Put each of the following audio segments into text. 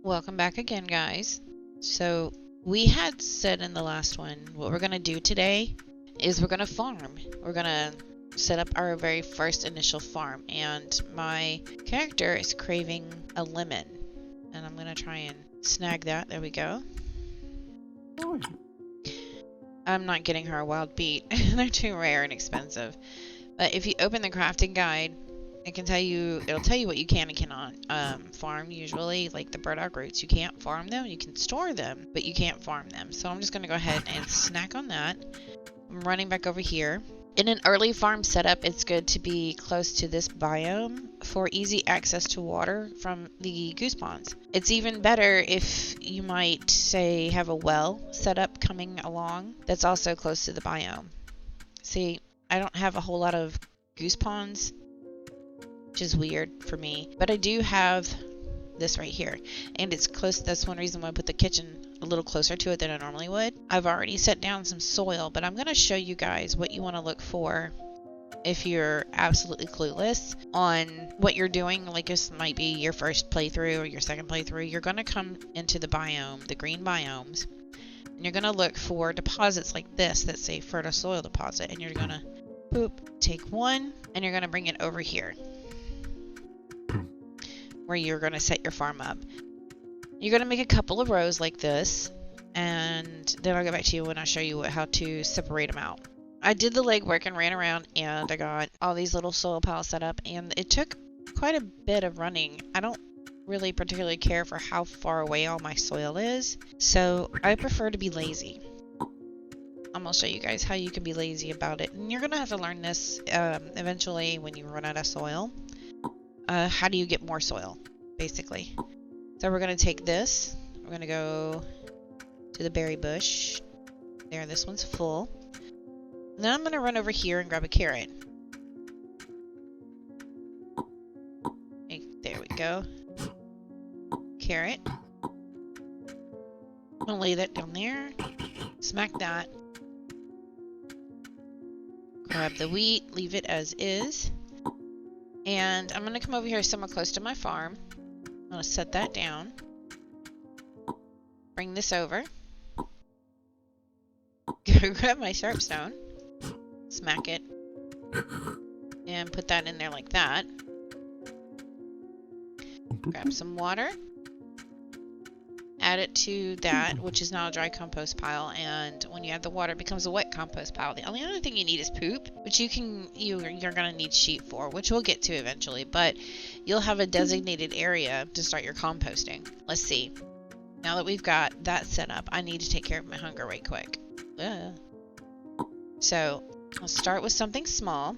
Welcome back again, guys. So we had said in the last one, what we're going to do today is we're going to farm. We're going to set up our very first initial farm, and my character is craving a lemon, and I'm going to try and snag that. There we go. I'm not getting her a wild beet. They're too rare and expensive. But if you open the crafting guide, it'll tell you what you can and cannot farm usually, like the burdock roots. You can't farm them, you can store them, but you can't farm them. So I'm just going to go ahead and snack on that. I'm running back over here. In an early farm setup, it's good to be close to this biome for easy access to water from the goose ponds. It's even better if you might, say, have a well set up coming along that's also close to the biome. See, I don't have a whole lot of goose ponds, which is weird for me, but I do have this right here, and it's close. That's one reason why I put the kitchen a little closer to it than I normally would. I've already set down some soil, but I'm going to show you guys what you want to look for if you're absolutely clueless on what you're doing. Like, this might be your first playthrough or your second playthrough. You're going to come into the biome, the green biomes, and you're going to look for deposits like this that say fertile soil deposit, and you're going to take one, and you're going to bring it over here where you're going to set your farm up. You're going to make a couple of rows like this, and then I'll get back to you when I show you how to separate them out. I did the legwork and ran around, and I got all these little soil piles set up, and it took quite a bit of running. I don't really particularly care for how far away all my soil is, so I prefer to be lazy. I'm going to show you guys how you can be lazy about it, and you're going to have to learn this eventually when you run out of soil. How do you get more soil, basically? So we're going to take this, we're going to go to the berry bush. There, this one's full. And then I'm going to run over here and grab a carrot. Okay, there we go. Carrot. I'm going to lay that down there. Smack that. Grab the wheat, leave it as is. And I'm going to come over here somewhere close to my farm. I'm going to set that down. Bring this over. Go grab my sharpstone. Smack it. And put that in there like that. Grab some water. Add it to that, which is now a dry compost pile, and when you add the water, it becomes a wet compost pile. The only other thing you need is poop, which you're going to need sheep for, which we'll get to eventually, but you'll have a designated area to start your composting. Let's see. Now that we've got that set up, I need to take care of my hunger right quick. So I'll start with something small,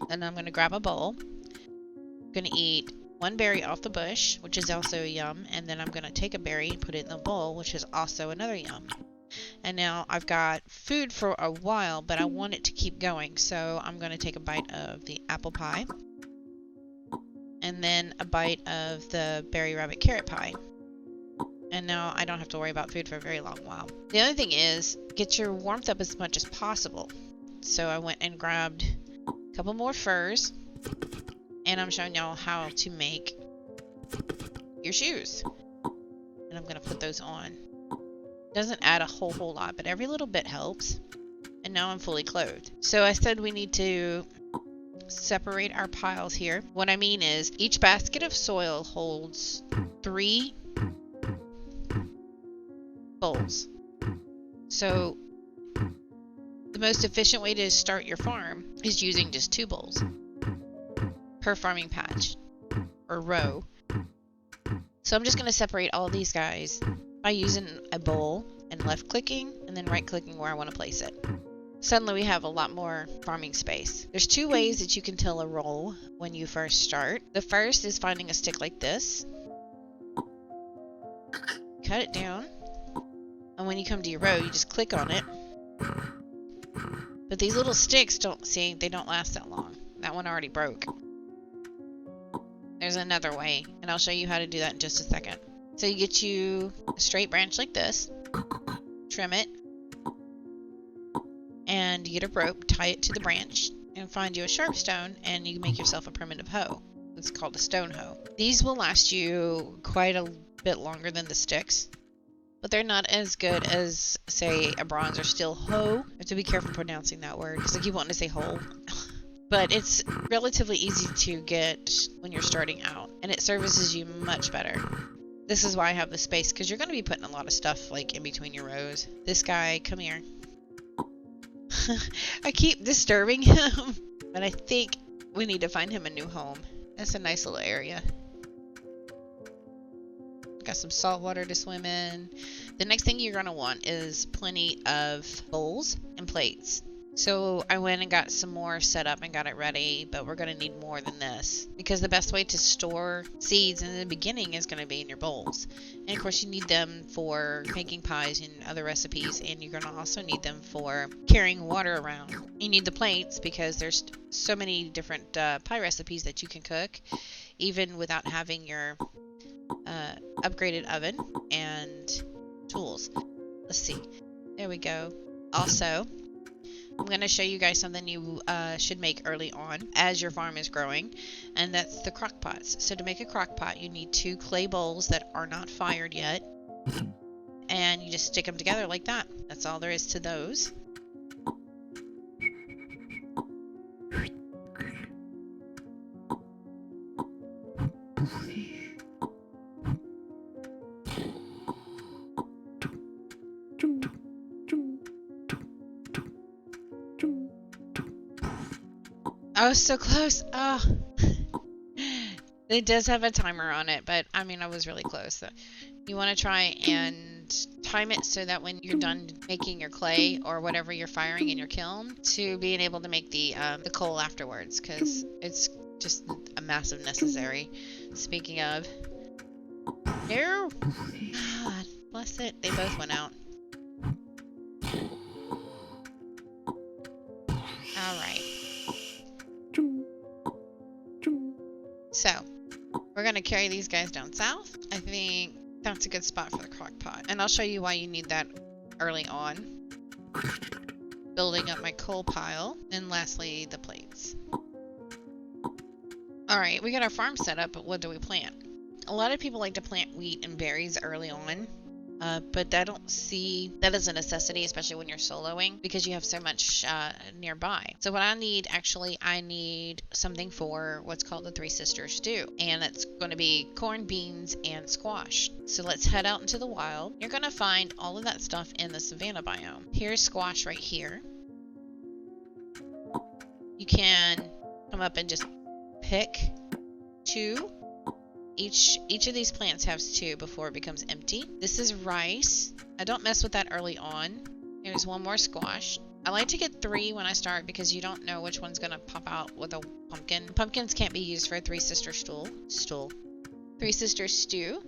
and I'm going to grab a bowl. I'm going to eat one berry off the bush, which is also a yum, and then I'm going to take a berry and put it in the bowl, which is also another yum. And now I've got food for a while, but I want it to keep going, so I'm going to take a bite of the apple pie, and then a bite of the berry rabbit carrot pie. And now I don't have to worry about food for a very long while. The other thing is, get your warmth up as much as possible. So I went and grabbed a couple more furs, and I'm showing y'all how to make your shoes. And I'm going to put those on. Doesn't add a whole lot, but every little bit helps. And now I'm fully clothed. So I said we need to separate our piles here. What I mean is, each basket of soil holds 3 bowls. So the most efficient way to start your farm is using just 2 bowls per farming patch or row. So I'm just going to separate all these guys by using a bowl and left clicking and then right clicking where I want to place it. Suddenly we have a lot more farming space. There's 2 ways that you can till a row when you first start. The first is finding a stick like this, cut it down, and when you come to your row you just click on it. But these little sticks they don't last that long. That one already broke. There's another way, and I'll show you how to do that in just a second. So you get you a straight branch like this, trim it, and you get a rope, tie it to the branch, and find you a sharp stone, and you can make yourself a primitive hoe. It's called a stone hoe. These will last you quite a bit longer than the sticks. But they're not as good as, say, a bronze or steel hoe. I have to be careful pronouncing that word because I keep wanting to say hoe. But it's relatively easy to get when you're starting out, and it services you much better. This is why I have the space, because you're going to be putting a lot of stuff like in between your rows. This guy, come here. I keep disturbing him, but I think we need to find him a new home. That's a nice little area. Got some salt water to swim in. The next thing you're going to want is plenty of bowls and plates. So I went and got some more set up and got it ready, but we're going to need more than this because the best way to store seeds in the beginning is going to be in your bowls. And of course you need them for making pies and other recipes, and you're going to also need them for carrying water around. You need the plates because there's so many different pie recipes that you can cook even without having your upgraded oven and tools. Let's see. There we go. Also, I'm going to show you guys something you should make early on as your farm is growing, and that's the crock pots. So to make a crock pot, you need 2 clay bowls that are not fired yet, and you just stick them together like that. That's all there is to those. I was so close. Oh. It does have a timer on it, but I mean, I was really close. So you want to try and time it so that when you're done making your clay or whatever you're firing in your kiln, to being able to make the coal afterwards, because it's just a massive necessary. Speaking of, no, God bless it, they both went out. All right. So, we're going to carry these guys down south. I think that's a good spot for the crock pot. And I'll show you why you need that early on. Building up my coal pile. And lastly, the plates. Alright, we got our farm set up, but what do we plant? A lot of people like to plant wheat and berries early on. But I don't see that as a necessity, especially when you're soloing, because you have so much nearby. So what I need something for what's called the Three Sisters stew, and it's going to be corn, beans, and squash. So let's head out into the wild. You're going to find all of that stuff in the savanna biome. Here's squash right here. You can come up and just pick 2. Each of these plants has 2 before it becomes empty. This is rice. I don't mess with that early on. Here's one more squash. I like to get 3 when I start because you don't know which one's gonna pop out with a pumpkin. Pumpkins can't be used for a Three Sister Three Sisters stew.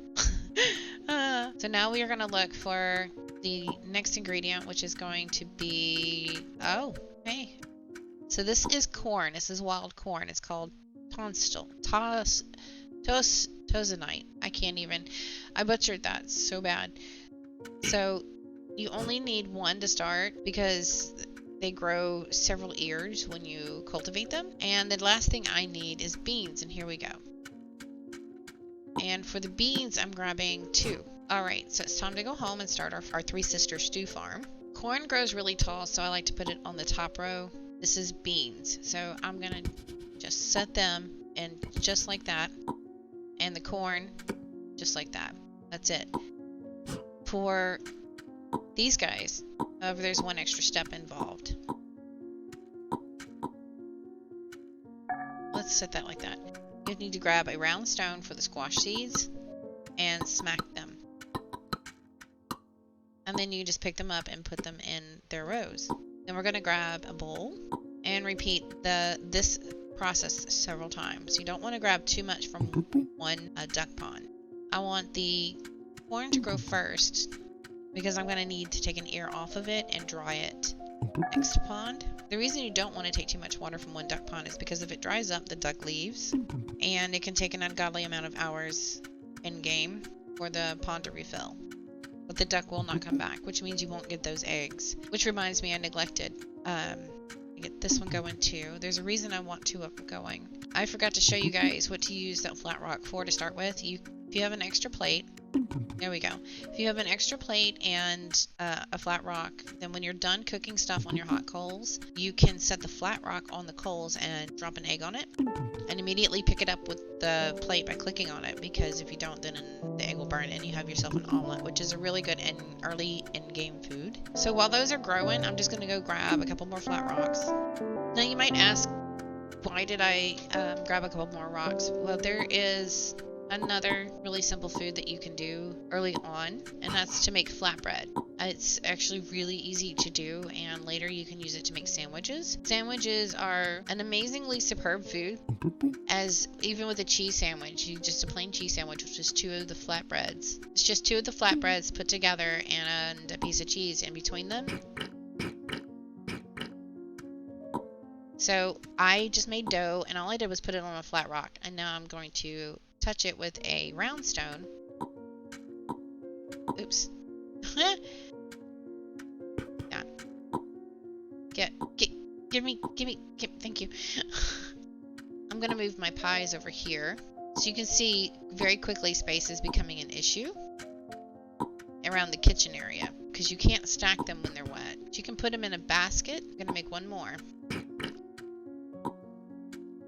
So now we are gonna look for the next ingredient, which is going to be, oh, hey. So this is corn. This is wild corn. It's called Tozanite. I can't even. I butchered that so bad. So you only need 1 to start because they grow several ears when you cultivate them. And the last thing I need is beans, and here we go. And for the beans, I'm grabbing 2. Alright, so it's time to go home and start our Three Sisters stew farm. Corn grows really tall, so I like to put it on the top row. This is beans, so I'm gonna just set them in just like that. And the corn, just like that. That's it. For these guys, however, there's 1 extra step involved. Let's set that like that. You need to grab a round stone for the squash seeds and smack them. And then you just pick them up and put them in their rows. Then we're going to grab a bowl and repeat this process several times. You don't want to grab too much from 1 duck pond. I want the corn to grow first because I'm going to need to take an ear off of it and dry it next pond. The reason you don't want to take too much water from 1 duck pond is because if it dries up, the duck leaves, and it can take an ungodly amount of hours in game for the pond to refill. But the duck will not come back, which means you won't get those eggs. Which reminds me, I neglected. Get this one going too. There's a reason I want 2 of them going. I forgot to show you guys what to use that flat rock for to start with. If you have an extra plate, There we go. If you have an extra plate and a flat rock, then when you're done cooking stuff on your hot coals, you can set the flat rock on the coals and drop an egg on it, and immediately pick it up with the plate by clicking on it, because if you don't, then the egg will burn and you have yourself an omelet, which is a really good and early in-game food. So while those are growing, I'm just going to go grab a couple more flat rocks. Now you might ask, why did I grab a couple more rocks? Well, there is another really simple food that you can do early on, and that's to make flatbread. It's actually really easy to do, and later you can use it to make sandwiches. Sandwiches are an amazingly superb food, as even with a cheese sandwich, just a plain cheese sandwich, which is 2 of the flatbreads. It's just 2 of the flatbreads put together and a piece of cheese in between them. So I just made dough, and all I did was put it on a flat rock, and now I'm going to touch it with a round stone. Oops. Yeah. Give me, thank you. I'm gonna move my pies over here. So you can see very quickly space is becoming an issue around the kitchen area, because you can't stack them when they're wet. But you can put them in a basket. I'm gonna make one more.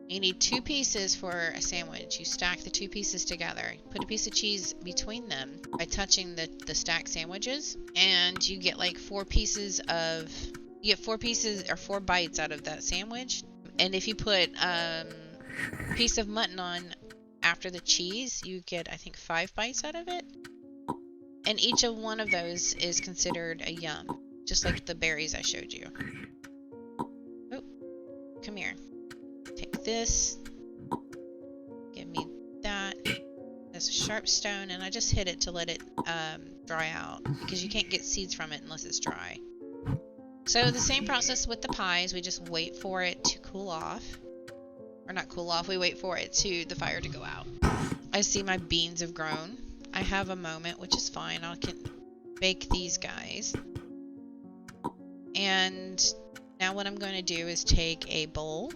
You need 2 pieces for a sandwich. You stack the 2 pieces together. Put a piece of cheese between them by touching the stacked sandwiches, and you get like 4 pieces of... You get 4 pieces or 4 bites out of that sandwich. And if you put a piece of mutton on after the cheese, you get, I think, 5 bites out of it. And each of one of those is considered a yum, just like the berries I showed you. Oh, come here. Take this, give me that, that's a sharp stone, and I just hit it to let it dry out, because you can't get seeds from it unless it's dry. So the same process with the pies, we just wait for it to cool off, or not cool off, we wait for it the fire to go out. I see my beans have grown. I have a moment, which is fine. I can bake these guys. And now what I'm going to do is take a bowl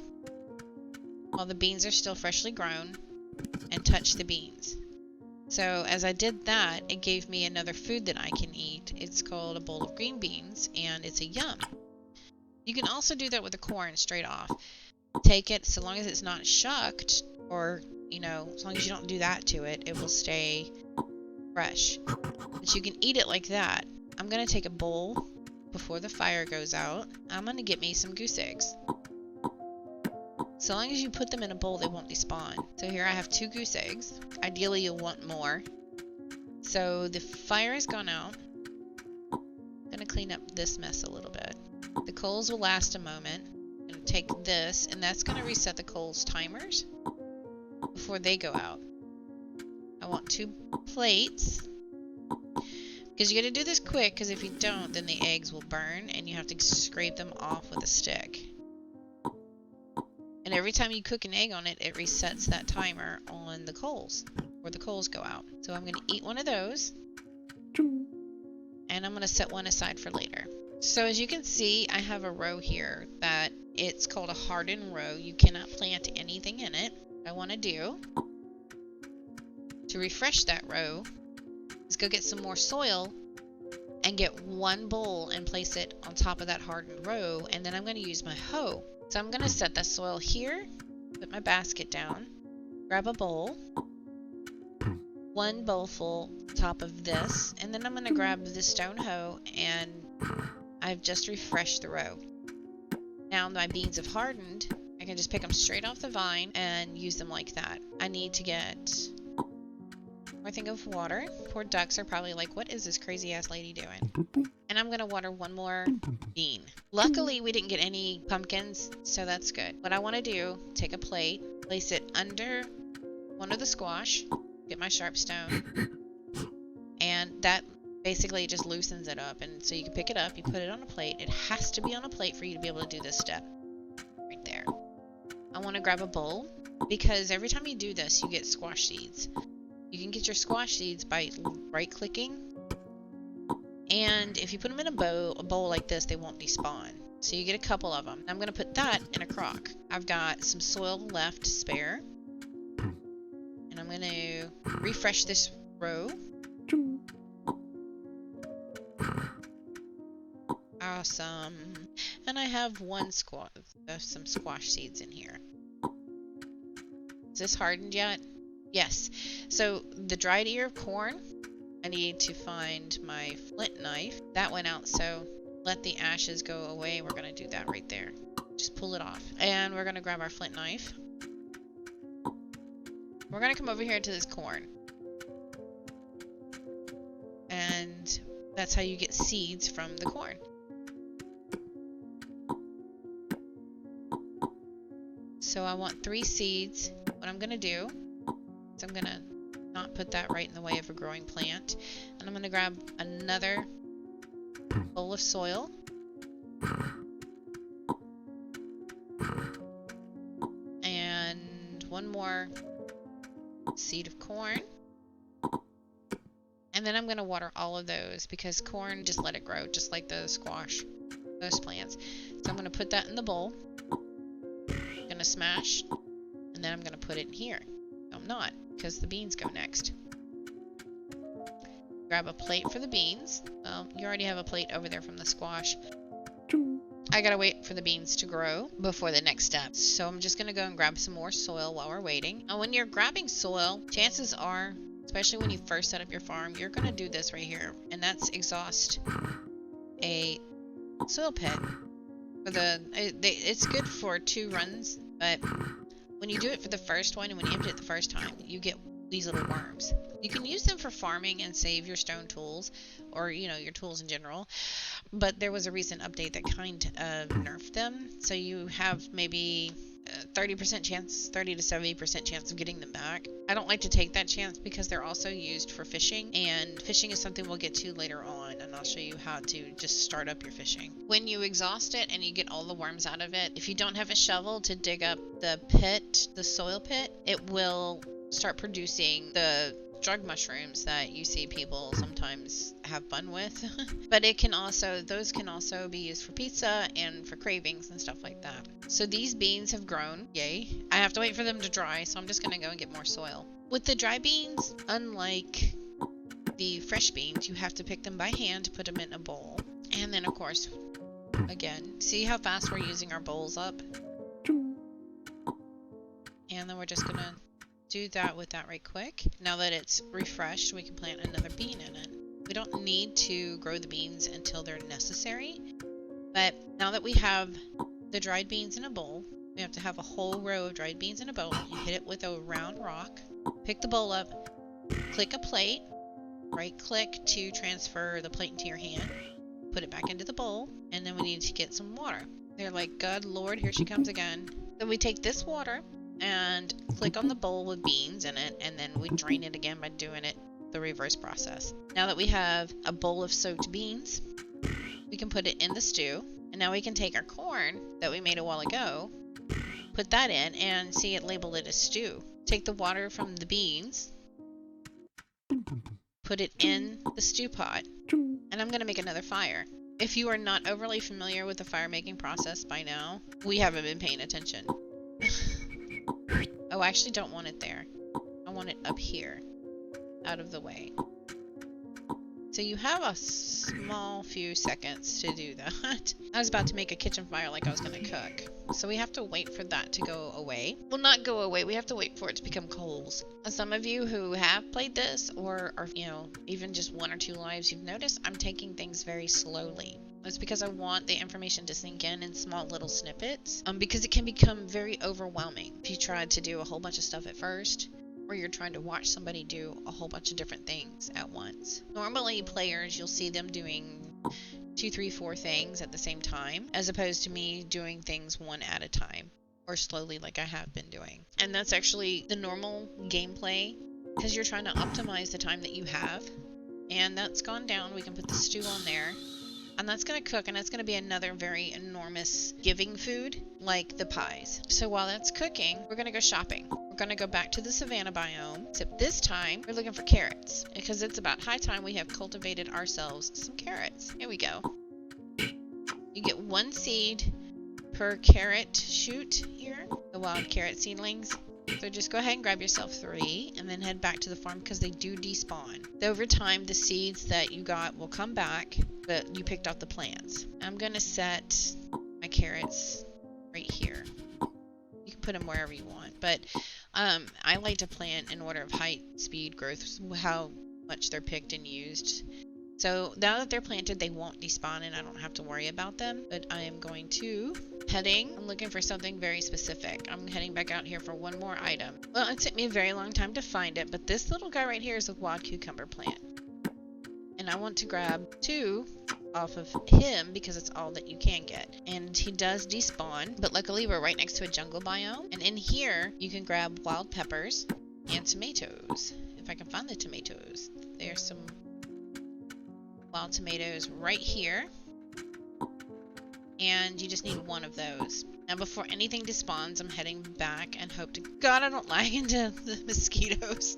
while the beans are still freshly grown and touch the beans. So as I did that, it gave me another food that I can eat. It's called a bowl of green beans, and it's a yum. You can also do that with the corn straight off. Take it, so long as it's not shucked, or, you know, as long as you don't do that to it, it will stay fresh. But you can eat it like that. I'm going to take a bowl before the fire goes out. I'm going to get me some goose eggs. So long as you put them in a bowl, they won't despawn. So here I have 2 goose eggs. Ideally, you'll want more. So the fire has gone out. I'm going to clean up this mess a little bit. The coals will last a moment. I'm going to take this, and that's going to reset the coals timers before they go out. I want 2 plates. Because you got to do this quick, because if you don't, then the eggs will burn, and you have to scrape them off with a stick. And every time you cook an egg on it, it resets that timer on the coals, where the coals go out. So I'm going to eat one of those, and I'm going to set one aside for later. So as you can see, I have a row here that it's called a hardened row. You cannot plant anything in it. What I want to do to refresh that row is go get some more soil and get 1 bowl and place it on top of that hardened row, and then I'm going to use my hoe. So I'm going to set the soil here, put my basket down, grab a bowl, 1 bowl full top of this, and then I'm going to grab the stone hoe, and I've just refreshed the row. Now my beans have hardened. I can just pick them straight off the vine and use them like that. I need to get more thing of water. Poor ducks are probably like, what is this crazy ass lady doing? And I'm going to water 1 more bean. Luckily, we didn't get any pumpkins, so that's good. What I want to do, take a plate, place it under one of the squash, get my sharp stone, and that basically just loosens it up. And so you can pick it up, you put it on a plate. It has to be on a plate for you to be able to do this step. Right there. I want to grab a bowl, because every time you do this, you get squash seeds. You can get your squash seeds by right-clicking, and if you put them in a bowl like this, they won't despawn. So you get a couple of them. I'm going to put that in a crock. I've got some soil left to spare, and I'm going to refresh this row Awesome. And I have some squash seeds in here. Is this hardened yet? Yes. So the dried ear of corn, I need to find my flint knife. That went out, so let the ashes go away. We're going to do that right there. Just pull it off. And we're going to grab our flint knife. We're going to come over here to this corn. And that's how you get seeds from the corn. So I want 3 seeds. What I'm going to do is I'm going to not put that right in the way of a growing plant. And I'm going to grab another bowl of soil. And one more seed of corn. And then I'm going to water all of those because corn, just let it grow, just like the squash, those plants. So I'm going to put that in the bowl. I'm going to smash, and then I'm going to put it in here. No, I'm not, because the beans go next. Grab a plate for the beans. Well, you already have a plate over there from the squash. I gotta wait for the beans to grow before the next step. So I'm just gonna go and grab some more soil while we're waiting. Now, when you're grabbing soil, chances are, especially when you first set up your farm, you're gonna do this right here, and that's exhaust a soil pit. It's good for 2 runs, but when you do it for the first one and when you empty it the first time, you get these little worms. You can use them for farming and save your stone tools, or your tools in general. But there was a recent update that kind of nerfed them, so you have maybe 30% chance, 30 to 70% chance of getting them back. I don't like to take that chance because they're also used for fishing, and fishing is something we'll get to later on, and I'll show you how to just start up your fishing. When you exhaust it and you get all the worms out of it, if you don't have a shovel to dig up the pit, the soil pit, it will start producing the drug mushrooms that you see people sometimes have fun with. But those can also be used for pizza and for cravings and stuff like that. So these beans have grown, yay. I have to wait for them to dry, so I'm just gonna go and get more soil. With the dry beans, unlike the fresh beans, you have to pick them by hand to put them in a bowl. And then of course, again, see how fast we're using our bowls up? And then we're just gonna do that with that right quick. Now that it's refreshed, we can plant another bean in it. We don't need to grow the beans until they're necessary, but now that we have the dried beans in a bowl, we have to have a whole row of dried beans in a bowl. You hit it with a round rock, pick the bowl up, click a plate, right click to transfer the plate into your hand, put it back into the bowl, and then we need to get some water. They're like, God Lord, here she comes again. So we take this water and click on the bowl with beans in it, and then we drain it again by doing it the reverse process. Now that we have a bowl of soaked beans, we can put it in the stew, and now we can take our corn that we made a while ago, put that in, and see it labeled it as stew. Take the water from the beans, put it in the stew pot, and I'm going to make another fire. If you are not overly familiar with the fire making process by now, we haven't been paying attention. Oh, I actually don't want it there. I want it up here, out of the way. So you have a small few seconds to do that. I was about to make a kitchen fire like I was going to cook. So we have to wait for that to go away. Well, not go away. We have to wait for it to become coals. Some of you who have played this or are, even just 1 or 2 lives, you've noticed I'm taking things very slowly. It's because I want the information to sink in small little snippets, because it can become very overwhelming if you try to do a whole bunch of stuff at first, or you're trying to watch somebody do a whole bunch of different things at once. Normally, players, you'll see them doing 2, 3, 4 things at the same time, as opposed to me doing things one at a time, or slowly like I have been doing. And that's actually the normal gameplay, because you're trying to optimize the time that you have. And that's gone down. We can put the stew on there. And that's going to cook, and that's going to be another very enormous giving food, like the pies. So while that's cooking, we're going to go shopping. We're going to go back to the savanna biome, except this time, we're looking for carrots, because it's about high time we have cultivated ourselves some carrots. Here we go. You get 1 seed per carrot shoot here, the wild carrot seedlings. So just go ahead and grab yourself 3 and then head back to the farm because they do despawn. Over time, the seeds that you got will come back, but you picked off the plants. I'm going to set my carrots right here. You can put them wherever you want, but I like to plant in order of height, speed, growth, how much they're picked and used. So now that they're planted, they won't despawn and I don't have to worry about them. But I am going to I'm looking for something very specific. I'm heading back out here for one more item. Well, it took me a very long time to find it, but this little guy right here is a Wad Cucumber Plant. And I want to grab 2 off of him because it's all that you can get. And he does despawn, but luckily we're right next to a jungle biome. And in here, you can grab wild peppers and tomatoes. If I can find the tomatoes. There's some wild tomatoes right here. And you just need 1 of those. Now before anything despawns, I'm heading back and hope to God I don't lag into the mosquitoes.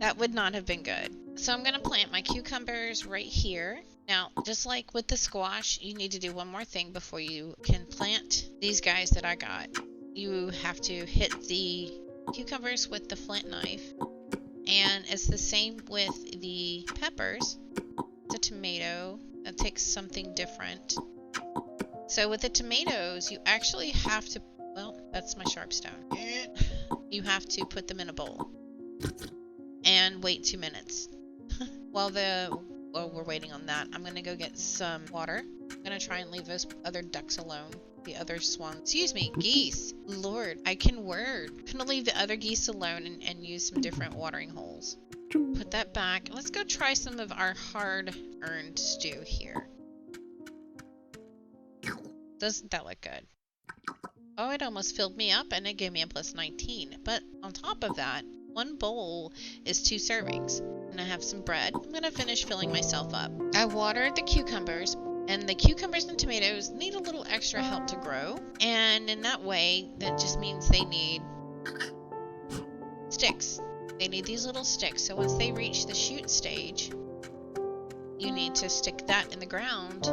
That would not have been good. So I'm going to plant my cucumbers right here. Now, just like with the squash, you need to do one more thing before you can plant these guys that I got. You have to hit the cucumbers with the flint knife. And it's the same with the peppers. The tomato, that takes something different. So with the tomatoes, you actually have to, well, that's my sharp stone. You have to put them in a bowl and wait 2 minutes. While we're waiting on that, I'm going to go get some water. I'm going to try and leave those other ducks alone. The other swans. Excuse me, geese. Lord, I can word. I'm going to leave the other geese alone and use some different watering holes. Put that back. Let's go try some of our hard-earned stew here. Doesn't that look good? Oh, it almost filled me up and it gave me a plus 19. But on top of that, 1 bowl is 2 servings. And I have some bread. I'm going to finish filling myself up. I watered the cucumbers. And the cucumbers and tomatoes need a little extra help to grow. And in that way, that just means they need sticks. They need these little sticks. So once they reach the shoot stage, you need to stick that in the ground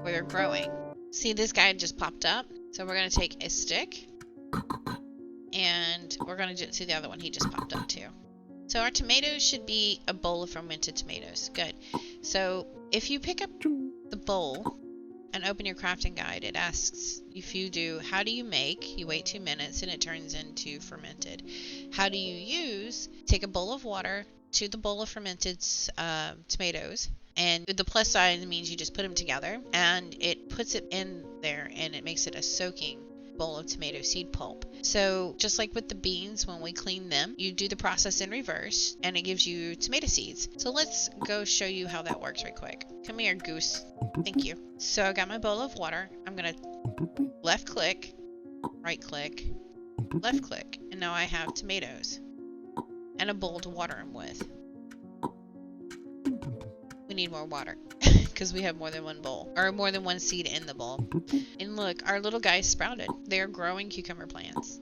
where they're growing. See, this guy just popped up. So we're going to take a stick and we're going to see the other one. He just popped up too. So our tomatoes should be a bowl of fermented tomatoes. Good. So if you pick up the bowl and open your crafting guide, it asks if you do, how do you make? You wait 2 minutes and it turns into fermented. How do you use? Take a bowl of water to the bowl of fermented tomatoes. And the plus side means you just put them together and it puts it in there and it makes it a soaking bowl of tomato seed pulp. So just like with the beans, when we clean them, you do the process in reverse and it gives you tomato seeds. So let's go show you how that works right quick. Come here, goose. Thank you. So I got my bowl of water. I'm going to left click, right click, left click. And now I have tomatoes and a bowl to water them with. We need more water because we have more than 1 bowl or more than 1 seed in the bowl. And look, our little guys sprouted. They are growing cucumber plants.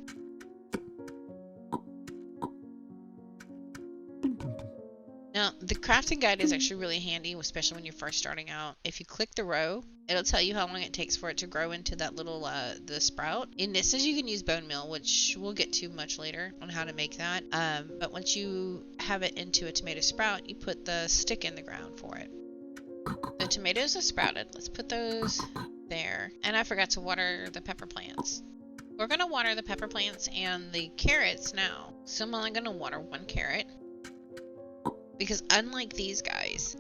Now, the crafting guide is actually really handy, especially when you're first starting out. If you click the row, it'll tell you how long it takes for it to grow into that little the sprout. In this, you can use bone meal, which we'll get to much later on how to make that. But once you have it into a tomato sprout, you put the stick in the ground for it. The tomatoes are sprouted. Let's put those there. And I forgot to water the pepper plants. We're going to water the pepper plants and the carrots now. So I'm only going to water 1 carrot. Because unlike these guys,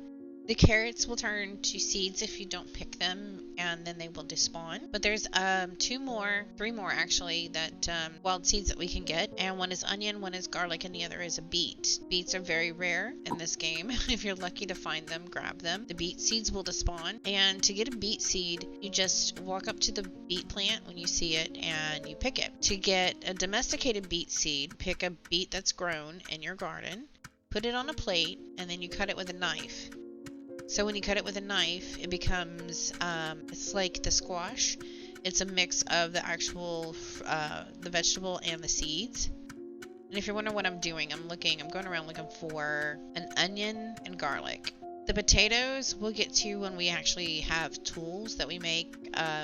the carrots will turn to seeds if you don't pick them, and then they will despawn. But there's 3 more actually, that wild seeds that we can get. And one is onion, one is garlic, and the other is a beet. Beets are very rare in this game. If you're lucky to find them, grab them. The beet seeds will despawn. And to get a beet seed, you just walk up to the beet plant when you see it and you pick it. To get a domesticated beet seed, pick a beet that's grown in your garden. Put it on a plate, and then you cut it with a knife. So when you cut it with a knife, it becomes, it's like the squash. It's a mix of the actual, the vegetable and the seeds. And if you're wondering what I'm doing, I'm going around looking for an onion and garlic. The potatoes we'll get to when we actually have tools that we make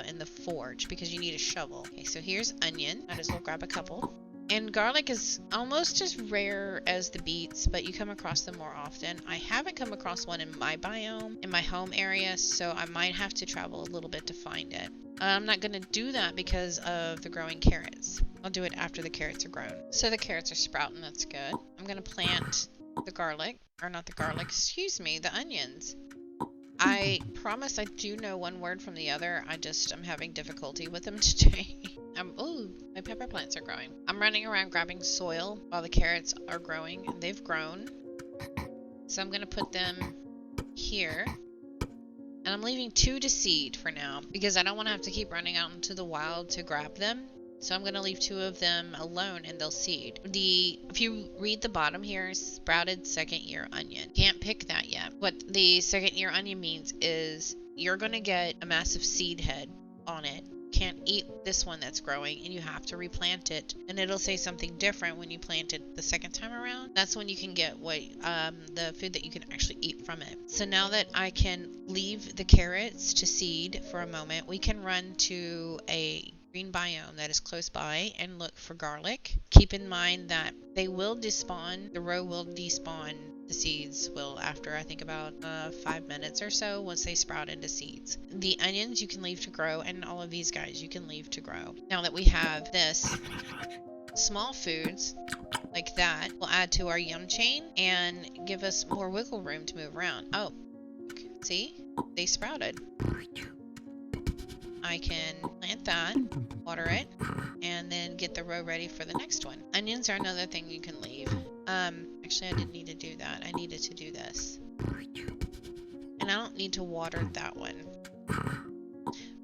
in the forge, because you need a shovel. Okay, so here's onion. Might as well grab a couple. And garlic is almost as rare as the beets, but you come across them more often. I haven't come across one in my biome, in my home area, so I might have to travel a little bit to find it. I'm not going to do that because of the growing carrots. I'll do it after the carrots are grown. So the carrots are sprouting, that's good. I'm going to plant the garlic, or not the garlic, excuse me, the onions. I promise I do know one word from the other. I'm having difficulty with them today. Oh, my pepper plants are growing. I'm running around grabbing soil while the carrots are growing, and they've grown. So I'm going to put them here. And I'm leaving 2 to seed for now because I don't want to have to keep running out into the wild to grab them. So I'm going to leave 2 of them alone and they'll seed. If you read the bottom here, sprouted 2nd year onion. Can't pick that yet. What the 2nd year onion means is you're going to get a massive seed head on it. Can't eat this one that's growing and you have to replant it, and it'll say something different when you plant it the 2nd time around. That's when you can get the food that you can actually eat from it. So now that I can leave the carrots to seed for a moment, we can run to a green biome that is close by and look for garlic. Keep in mind that they will despawn. The row will despawn. The seeds will after I think about 5 minutes or so once they sprout into seeds. The onions you can leave to grow, and all of these guys you can leave to grow. Now that we have this, small foods like that will add to our yum chain and give us more wiggle room to move around. Oh, see? They sprouted. I can plant that, water it, and then get the row ready for the next one. Onions are another thing you can leave. Actually, I didn't need to do that. I needed to do this. And I don't need to water that one.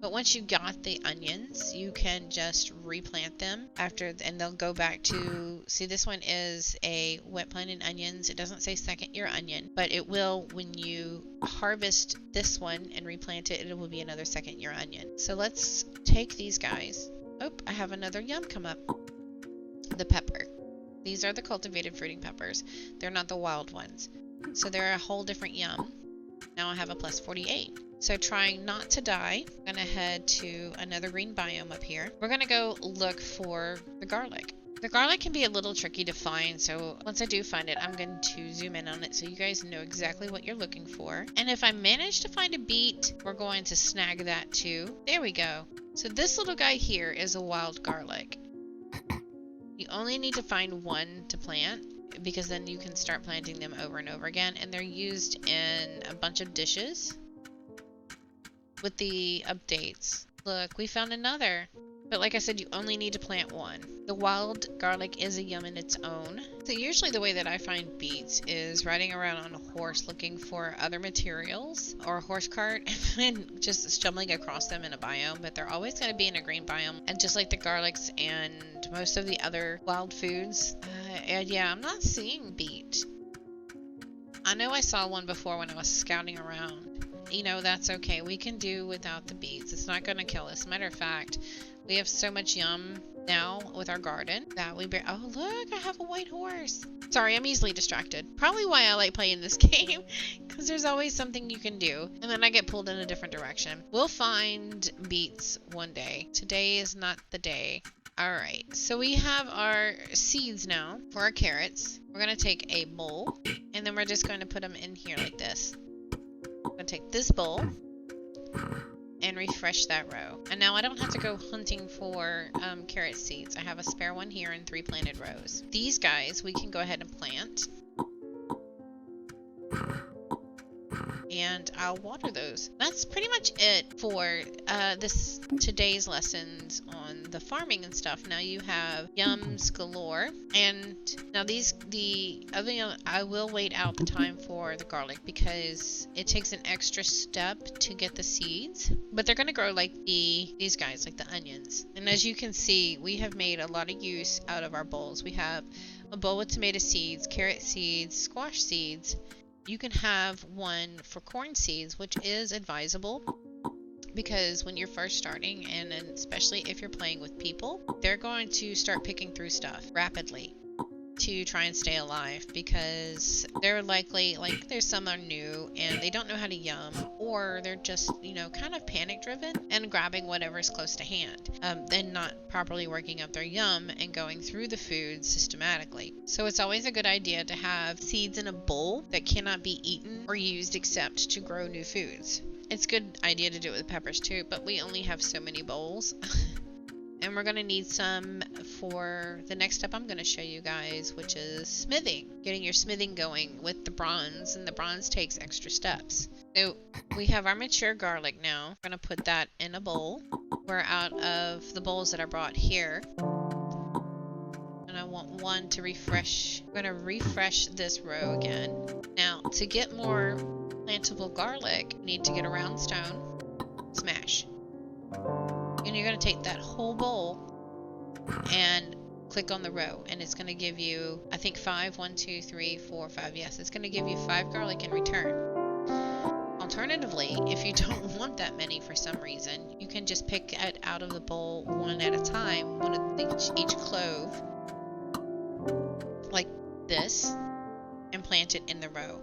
But once you got the onions, you can just replant them and they'll go back to, see, this one is a wet planted onions. It doesn't say 2nd year onion, but it will, when you harvest this one and replant it, it will be another 2nd year onion. So let's take these guys. Oh, I have another yum come up. The pepper. These are the cultivated fruiting peppers. They're not the wild ones. So they're a whole different yum. Now I have a plus 48. So trying not to die, I'm going to head to another green biome up here. We're going to go look for the garlic. The garlic can be a little tricky to find, so once I do find it, I'm going to zoom in on it so you guys know exactly what you're looking for. And if I manage to find a beet, we're going to snag that too. There we go. So this little guy here is a wild garlic. You only need to find one to plant, because then you can start planting them over and over again, and they're used in a bunch of dishes with the updates. Look, we found another. But like I said, you only need to plant one. The wild garlic is a yum in its own. So usually the way that I find beets is riding around on a horse looking for other materials, or a horse cart, and just stumbling across them in a biome. But they're always going to be in a green biome. And just like the garlics and most of the other wild foods, and yeah, I'm not seeing beet. I know I saw one before when I was scouting around. You know, that's okay. We can do without the beets. It's not going to kill us. Matter of fact, we have so much yum now with our garden that we oh look, I have a white horse. Sorry, I'm easily distracted. Probably why I like playing this game, because there's always something you can do, and then I get pulled in a different direction. We'll find beets one day. Today is not the day. Alright, so we have our seeds now for our carrots. We're going to take a bowl, and then we're just going to put them in here like this. I'm going to take this bowl and refresh that row. And now I don't have to go hunting for carrot seeds. I have a spare one here and 3 planted rows. These guys we can go ahead and plant. And I'll water those. That's pretty much it for today's lessons on the farming and stuff. Now you have yums galore, and now the other yum, I will wait out the time for the garlic because it takes an extra step to get the seeds, but they're gonna grow like these guys, like the onions. And as you can see, we have made a lot of use out of our bowls. We have a bowl with tomato seeds, carrot seeds, squash seeds. You can have one for corn seeds, which is advisable because when you're first starting, and especially if you're playing with people, they're going to start picking through stuff rapidly. to try and stay alive, because they're likely, like, there's some are new and they don't know how to yum, or they're just, you know, kind of panic driven and grabbing whatever's close to hand, then not properly working up their yum and going through the food systematically. So it's always a good idea to have seeds in a bowl that cannot be eaten or used except to grow new foods. It's a good idea to do it with peppers too, but we only have so many bowls. And we're going to need some for the next step I'm going to show you guys, which is smithing. Getting your smithing going with the bronze, and the bronze takes extra steps. So we have our mature garlic now. We're going to put that in a bowl. We're out of the bowls that I brought here. And I want one to refresh. I'm going to refresh this row again. Now, to get more plantable garlic, you need to get a round stone, smash. And you're going to take that whole bowl and click on the row, and it's going to give you, I think 5, 1, 2, 3, 4, 5. Yes, it's going to give you 5 garlic in return. Alternatively, if you don't want that many for some reason, you can just pick it out of the bowl one at a time, one of each clove, like this, and plant it in the row.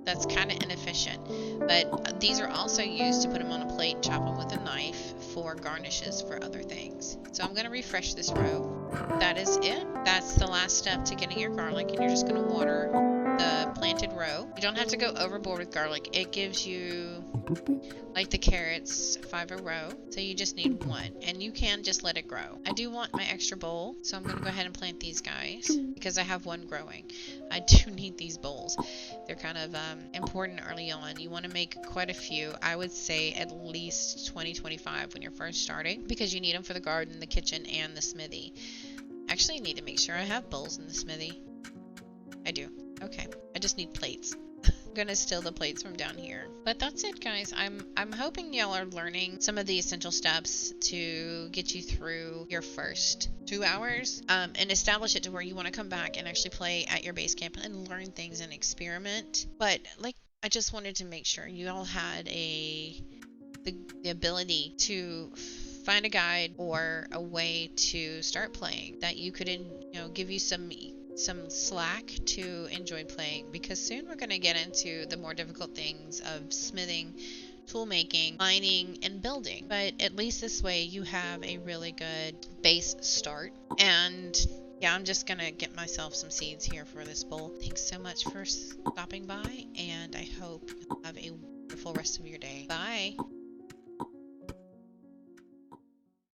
That's kind of inefficient, but these are also used to put them on a plate, chop them with a knife for garnishes for other things. So I'm going to refresh this row. That is it. That's the last step to getting your garlic, and you're just going to water the planted row. You don't have to go overboard with garlic. It gives you, like the carrots, 5 a row, so you just need 1, and you can just let it grow. I do want my extra bowl, so I'm going to go ahead and plant these guys because I have 1 growing. I do need these bowls. They're kind of important early on. You want to make quite a few. I would say at least 20-25 when you're first starting, because you need them for the garden, the kitchen, and the smithy. Actually, I need to make sure I have bowls in the smithy. I do. Okay. I just need plates. I'm gonna steal the plates from down here. But that's it, guys. I'm hoping y'all are learning some of the essential steps to get you through your first 2 hours, and establish it to where you want to come back and actually play at your base camp and learn things and experiment. But like, I just wanted to make sure you all had the ability to find a guide or a way to start playing that you could, give you some slack to enjoy playing, because soon we're going to get into the more difficult things of smithing, tool making, mining, and building. But at least this way you have a really good base start. And yeah, I'm just gonna get myself some seeds here for this bowl. Thanks so much for stopping by, and I hope you have a wonderful rest of your day. Bye.